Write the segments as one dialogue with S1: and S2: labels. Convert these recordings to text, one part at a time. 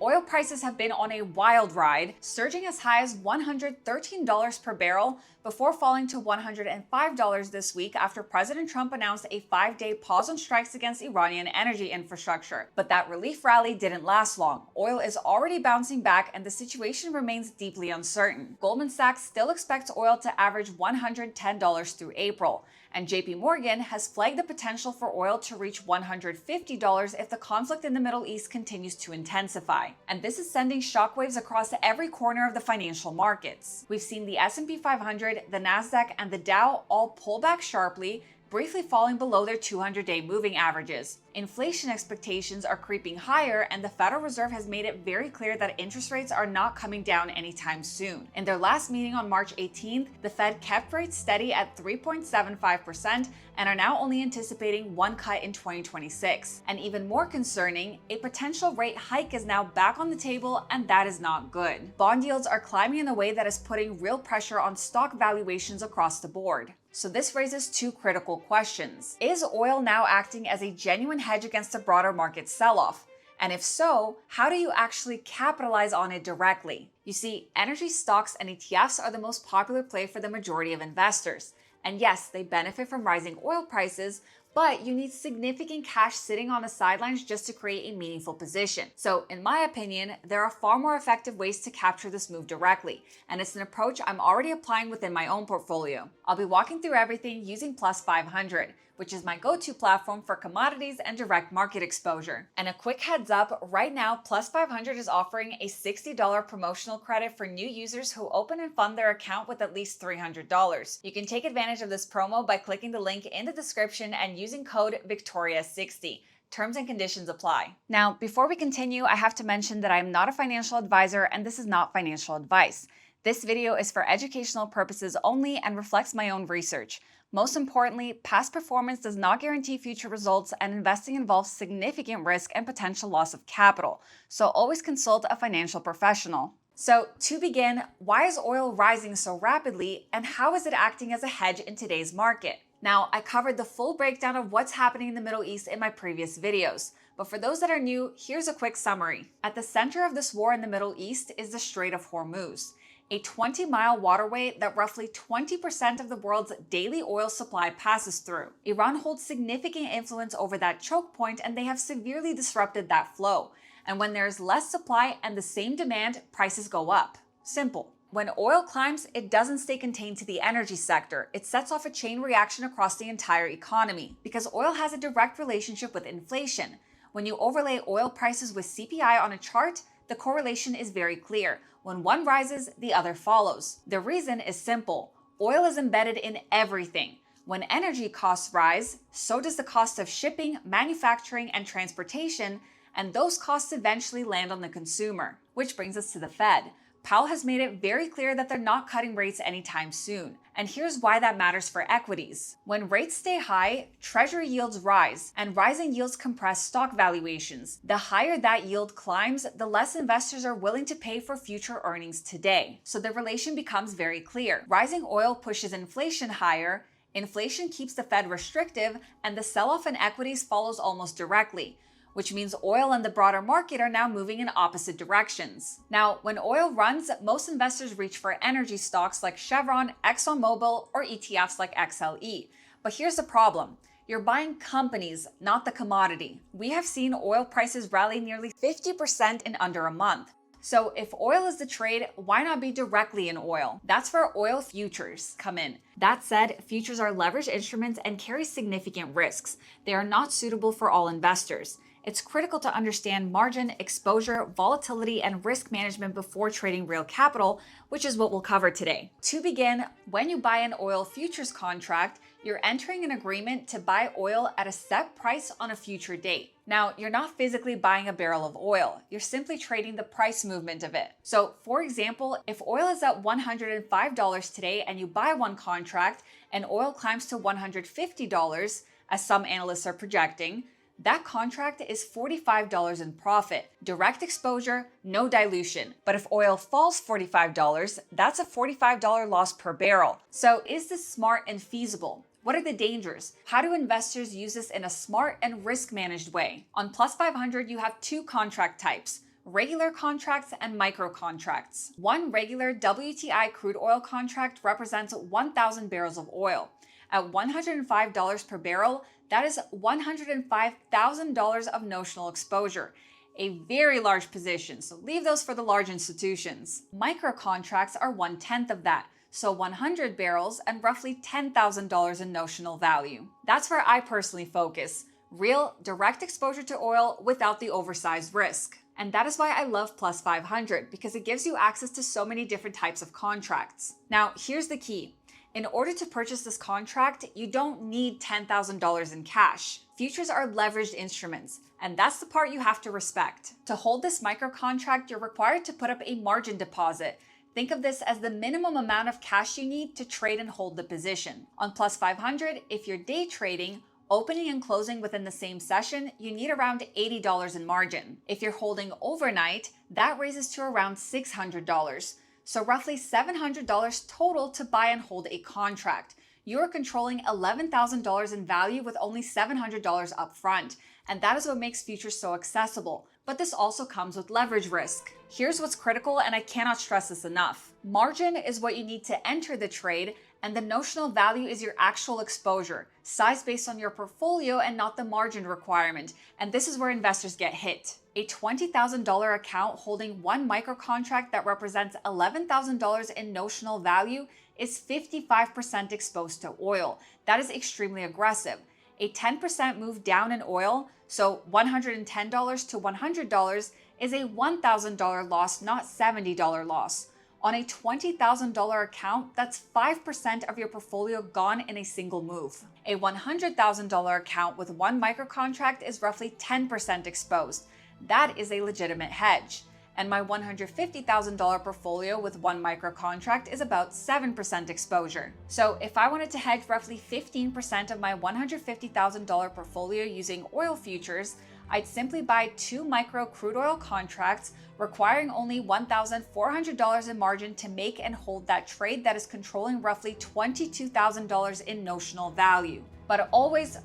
S1: Oil prices have been on a wild ride, surging as high as $113 per barrel before falling to $105 this week after President Trump announced a 5-day pause on strikes against Iranian energy infrastructure. But that relief rally didn't last long. Oil is already bouncing back and the situation remains deeply uncertain. Goldman Sachs still expects oil to average $110 through April, and JPMorgan has flagged the potential for oil to reach $150 if the conflict in the Middle East continues to intensify. And this is sending shockwaves across every corner of the financial markets. We've seen the S&P 500, the Nasdaq, and the Dow all pull back sharply, briefly falling below their 200-day moving averages. Inflation expectations are creeping higher, and the Federal Reserve has made it very clear that interest rates are not coming down anytime soon. In their last meeting on March 18th, the Fed kept rates steady at 3.75% and are now only anticipating one cut in 2026. And even more concerning, a potential rate hike is now back on the table, and that is not good. Bond yields are climbing in a way that is putting real pressure on stock valuations across the board. So this raises two critical questions. Is oil now acting as a genuine hedge against a broader market sell-off? And if so, how do you actually capitalize on it directly? You see, energy stocks and ETFs are the most popular play for the majority of investors. And yes, they benefit from rising oil prices, but you need significant cash sitting on the sidelines just to create a meaningful position. So in my opinion, there are far more effective ways to capture this move directly, and it's an approach I'm already applying within my own portfolio. I'll be walking through everything using Plus 500, which is my go-to platform for commodities and direct market exposure. And a quick heads up, right now Plus 500 is offering a $60 promotional credit for new users who open and fund their account with at least $300. You can take advantage of this promo by clicking the link in the description and using code Victoria60. Terms and conditions apply. Now, before we continue, I have to mention that I am not a financial advisor and this is not financial advice. This video is for educational purposes only and reflects my own research. Most importantly, past performance does not guarantee future results, and investing involves significant risk and potential loss of capital. So always consult a financial professional. So to begin, why is oil rising so rapidly, and how is it acting as a hedge in today's market? Now, I covered the full breakdown of what's happening in the Middle East in my previous videos, but for those that are new, here's a quick summary. At the center of this war in the Middle East is the Strait of Hormuz, a 20-mile waterway that roughly 20% of the world's daily oil supply passes through. Iran holds significant influence over that choke point, and they have severely disrupted that flow. And when there's less supply and the same demand, prices go up. Simple. When oil climbs, it doesn't stay contained to the energy sector. It sets off a chain reaction across the entire economy, because oil has a direct relationship with inflation. When you overlay oil prices with CPI on a chart, the correlation is very clear. When one rises, the other follows. The reason is simple. Oil is embedded in everything. When energy costs rise, so does the cost of shipping, manufacturing, and transportation, and those costs eventually land on the consumer. Which brings us to the Fed. Powell has made it very clear that they're not cutting rates anytime soon. And here's why that matters for equities. When rates stay high, treasury yields rise, and rising yields compress stock valuations. The higher that yield climbs, the less investors are willing to pay for future earnings today. So the relation becomes very clear. Rising oil pushes inflation higher, inflation keeps the Fed restrictive, and the sell-off in equities follows almost directly, which means oil and the broader market are now moving in opposite directions. Now, when oil runs, most investors reach for energy stocks like Chevron, ExxonMobil, or ETFs like XLE. But here's the problem. You're buying companies, not the commodity. We have seen oil prices rally nearly 50% in under a month. So if oil is the trade, why not be directly in oil? That's where oil futures come in. That said, futures are leveraged instruments and carry significant risks. They are not suitable for all investors. It's critical to understand margin, exposure, volatility, and risk management before trading real capital, which is what we'll cover today. To begin, when you buy an oil futures contract, you're entering an agreement to buy oil at a set price on a future date. Now, you're not physically buying a barrel of oil. You're simply trading the price movement of it. So, for example, if oil is at $105 today and you buy one contract and oil climbs to $150, as some analysts are projecting, that contract is $45 in profit. Direct exposure, no dilution. But if oil falls $45, that's a $45 loss per barrel. So is this smart and feasible? What are the dangers? How do investors use this in a smart and risk-managed way? On Plus 500, you have two contract types: regular contracts, and micro contracts. One regular WTI crude oil contract represents 1,000 barrels of oil. At $105 per barrel, that is $105,000 of notional exposure. A very large position, so leave those for the large institutions. Micro contracts are 1/10 of that, so 100 barrels and roughly $10,000 in notional value. That's where I personally focus. Real, direct exposure to oil without the oversized risk. And that is why I love Plus 500, because it gives you access to so many different types of contracts. Now, here's the key. In order to purchase this contract, you don't need $10,000 in cash. Futures are leveraged instruments, and that's the part you have to respect. To hold this micro contract, you're required to put up a margin deposit. Think of this as the minimum amount of cash you need to trade and hold the position. On Plus 500, if you're day trading, opening and closing within the same session, you need around $80 in margin. If you're holding overnight, that raises to around $600. So roughly $700 total to buy and hold a contract. You're controlling $11,000 in value with only $700 upfront. And that is what makes futures so accessible. But this also comes with leverage risk. Here's what's critical, and I cannot stress this enough. Margin is what you need to enter the trade, and the notional value is your actual exposure, size based on your portfolio and not the margin requirement. And this is where investors get hit. A $20,000 account holding one micro contract that represents $11,000 in notional value is 55% exposed to oil. That is extremely aggressive. A 10% move down in oil, so $110 to $100, is a $1,000 loss, not $70 loss. On a $20,000 account, that's 5% of your portfolio gone in a single move. A $100,000 account with one micro contract is roughly 10% exposed. That is a legitimate hedge. And my $150,000 portfolio with one micro contract is about 7% exposure. So if I wanted to hedge roughly 15% of my $150,000 portfolio using oil futures, I'd simply buy 2 micro crude oil contracts, requiring only $1,400 in margin to make and hold that trade that is controlling roughly $22,000 in notional value. But always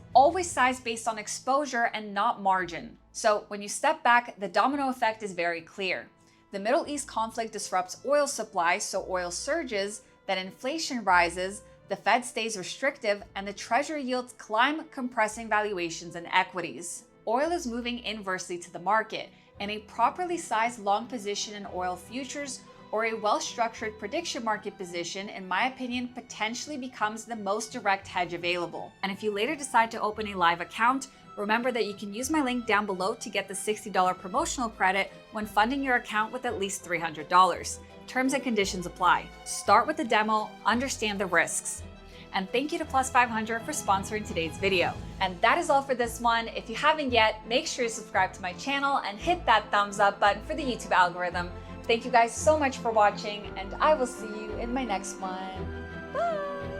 S1: size based on exposure and not margin. So when you step back, the domino effect is very clear. The Middle East conflict disrupts oil supply, so oil surges, then inflation rises, the Fed stays restrictive, and the Treasury yields climb, compressing valuations and equities. Oil is moving inversely to the market, and a properly sized long position in oil futures or a well-structured prediction market position, in my opinion, potentially becomes the most direct hedge available. And if you later decide to open a live account, remember that you can use my link down below to get the $60 promotional credit when funding your account with at least $300. Terms and conditions apply. Start with the demo, understand the risks. And thank you to Plus 500 for sponsoring today's video. And that is all for this one. If you haven't yet, make sure you subscribe to my channel and hit that thumbs up button for the YouTube algorithm. Thank you guys so much for watching, and I will see you in my next one. Bye!